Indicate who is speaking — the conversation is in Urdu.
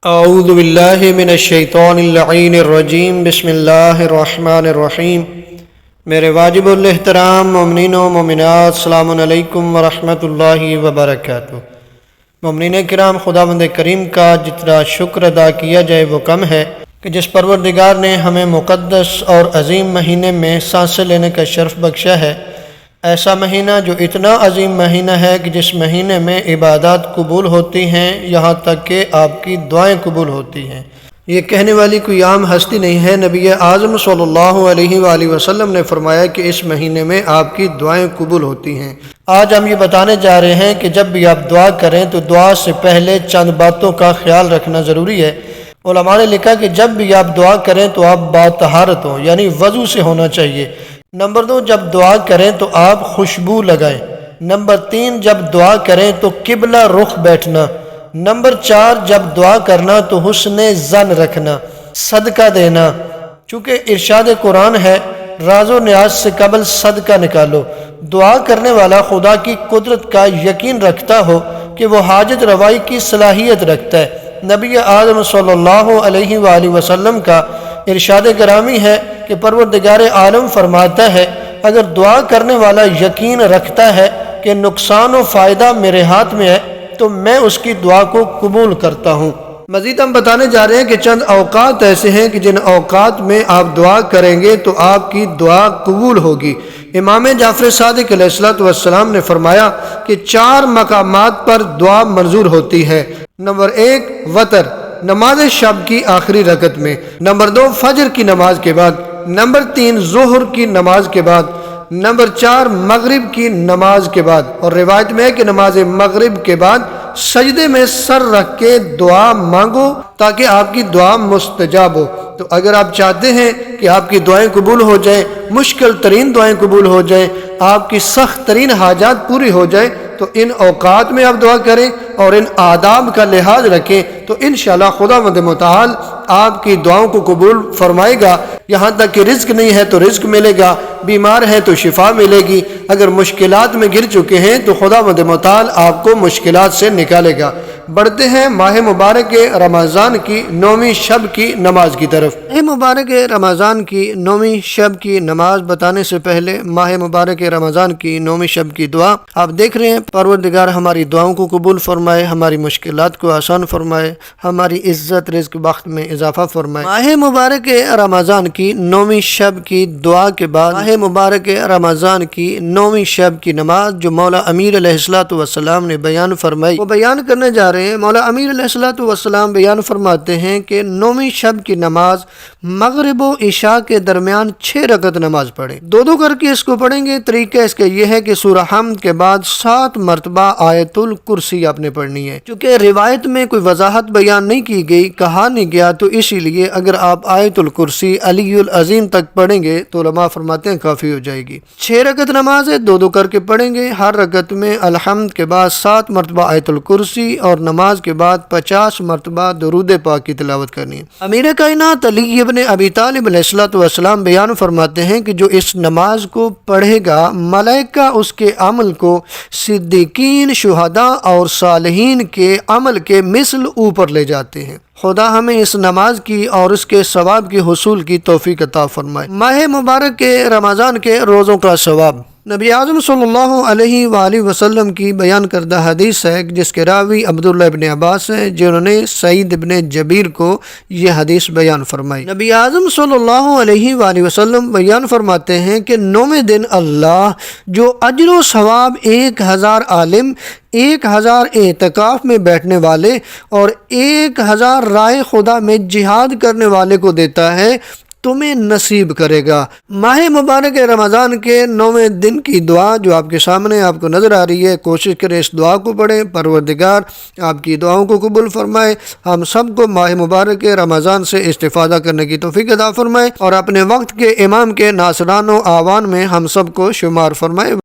Speaker 1: اعوذ باللہ من الشیطان اللعین الرجیم بسم اللہ الرحمن الرحیم۔ میرے واجب الاحترام مومنین و مومنات، السلام علیکم ورحمۃ اللہ وبرکاتہ۔ مومنین کرام، خداوند کریم کا جتنا شکر ادا کیا جائے وہ کم ہے کہ جس پروردگار نے ہمیں مقدس اور عظیم مہینے میں سانسیں لینے کا شرف بخشا ہے۔ ایسا مہینہ جو اتنا عظیم مہینہ ہے کہ جس مہینے میں عبادات قبول ہوتی ہیں، یہاں تک کہ آپ کی دعائیں قبول ہوتی ہیں۔ یہ کہنے والی کوئی عام ہستی نہیں ہے، نبی اعظم صلی اللہ علیہ وآلہ وسلم نے فرمایا کہ اس مہینے میں آپ کی دعائیں قبول ہوتی ہیں۔ آج ہم یہ بتانے جا رہے ہیں کہ جب بھی آپ دعا کریں تو دعا سے پہلے چند باتوں کا خیال رکھنا ضروری ہے۔ علماء نے لکھا کہ جب بھی آپ دعا کریں تو آپ باطہارت ہوں، یعنی وضو سے ہونا چاہیے۔ نمبر 2، جب دعا کریں تو آپ خوشبو لگائیں۔ نمبر 3، جب دعا کریں تو قبلہ رخ بیٹھنا۔ نمبر 4، جب دعا کرنا تو حسن ظن رکھنا۔ صدقہ دینا، چونکہ ارشاد قرآن ہے راز و نیاز سے قبل صدقہ نکالو۔ دعا کرنے والا خدا کی قدرت کا یقین رکھتا ہو کہ وہ حاجت روائی کی صلاحیت رکھتا ہے۔ نبی اعظم صلی اللہ علیہ وآلہ وسلم کا ارشاد گرامی ہے کہ پروردگار عالم فرماتا ہے اگر دعا کرنے والا یقین رکھتا ہے کہ نقصان و فائدہ میرے ہاتھ میں ہے تو میں اس کی دعا کو قبول کرتا ہوں۔ مزید ہم بتانے جا رہے ہیں کہ چند اوقات ایسے ہیں کہ جن اوقات میں آپ دعا کریں گے تو آپ کی دعا قبول ہوگی۔ امام جعفر صادق علیہ السلام نے فرمایا کہ 4 مقامات پر دعا منظور ہوتی ہے۔ نمبر 1، وتر، نماز شب کی آخری رکعت میں۔ نمبر 2، فجر کی نماز کے بعد۔ نمبر 3، ظہر کی نماز کے بعد۔ نمبر 4، مغرب کی نماز کے بعد۔ اور روایت میں ہے کہ نماز مغرب کے بعد سجدے میں سر رکھ کے دعا مانگو تاکہ آپ کی دعا مستجاب ہو۔ تو اگر آپ چاہتے ہیں کہ آپ کی دعائیں قبول ہو جائیں، مشکل ترین دعائیں قبول ہو جائیں، آپ کی سخت ترین حاجات پوری ہو جائیں، تو ان اوقات میں آپ دعا کریں اور ان آداب کا لحاظ رکھیں تو انشاءاللہ خداوند متعال آپ کی دعاؤں کو قبول فرمائے گا۔ یہاں تک کہ رزق نہیں ہے تو رزق ملے گا، بیمار ہیں تو شفا ملے گی، اگر مشکلات میں گر چکے ہیں تو خداوند متعال آپ کو مشکلات سے نکالے گا۔ بڑھتے ہیں ماہ مبارک رمضان کی 9ویں شب کی نماز کی طرف۔ ماہ مبارک رمضان کی 9ویں شب کی نماز بتانے سے پہلے ماہ مبارک رمضان کی 9ویں شب کی دعا آپ دیکھ رہے ہیں۔ پروردگار ہماری دعاؤں کو قبول فرمائے، ہماری مشکلات کو آسان فرمائے، ہماری عزت رزق بخت میں اضافہ فرمائے۔ ماہ مبارک رمضان کی 9ویں شب کی دعا کے بعد ماہ مبارک رمضان کی 9ویں شب کی نماز جو مولا امیر علیہ السلام نے بیان فرمائی وہ بیان کرنے جا رہے ہیں۔ مولا امیر علیہ السلام بیان فرماتے ہیں کہ 9ویں شب کی نماز مغرب و عشاء کے درمیان 6 رکعت نماز پڑھیں، 2 کر کے اس کو پڑھیں گے۔ طریقہ اس کا یہ ہے کہ سورہ حمد کے بعد 7 مرتبہ آیت الکرسی آپ نے پڑھنی ہے۔ چونکہ روایت میں کوئی وضاحت بیان نہیں کی گئی، کہا نہیں گیا، تو اسی لیے اگر آپ آیت الکرسی علی العظیم تک پڑھیں گے تو علماء فرماتے ہیں کافی ہو جائے گی۔ 6 رکعت نماز ہے، 2 کر کے پڑھیں گے۔ ہر رکعت میں الحمد کے بعد 7 مرتبہ آیت الکرسی اور نماز کے بعد 50 مرتبہ درود پاک کی تلاوت کرنی ہے۔ امیر کائنات علی ابن ابی طالب علیہ السلام بیان فرماتے ہیں کہ جو اس نماز کو پڑھے گا ملائکہ اس کے عمل کو صدیقین، شہداء اور صالحین کے عمل کے مثل اوپر لے جاتے ہیں۔ خدا ہمیں اس نماز کی اور اس کے ثواب کی حصول کی توفیق عطا فرمائے۔ ماہ مبارک کے رمضان کے روزوں کا ثواب نبی اعظم صلی اللہ علیہ وآلہ وسلم کی بیان کردہ حدیث ہے جس کے راوی عبداللہ ابن عباس ہیں، جنہوں نے سعید ابن جبیر کو یہ حدیث بیان فرمائی۔ نبی اعظم صلی اللہ علیہ وآلہ وسلم بیان فرماتے ہیں کہ 9ویں دن اللہ جو اجر و ثواب 1000 عالم، 1000 اعتکاف میں بیٹھنے والے اور 1000 رائے خدا میں جہاد کرنے والے کو دیتا ہے تمہیں نصیب کرے گا۔ ماہ مبارک رمضان کے 9ویں دن کی دعا جو آپ کے سامنے آپ کو نظر آ رہی ہے، کوشش کریں اس دعا کو پڑھیں، پروردگار آپ کی دعاؤں کو قبول فرمائے، ہم سب کو ماہ مبارک رمضان سے استفادہ کرنے کی توفیق عطا فرمائے اور اپنے وقت کے امام کے ناصران و آوان میں ہم سب کو شمار فرمائے۔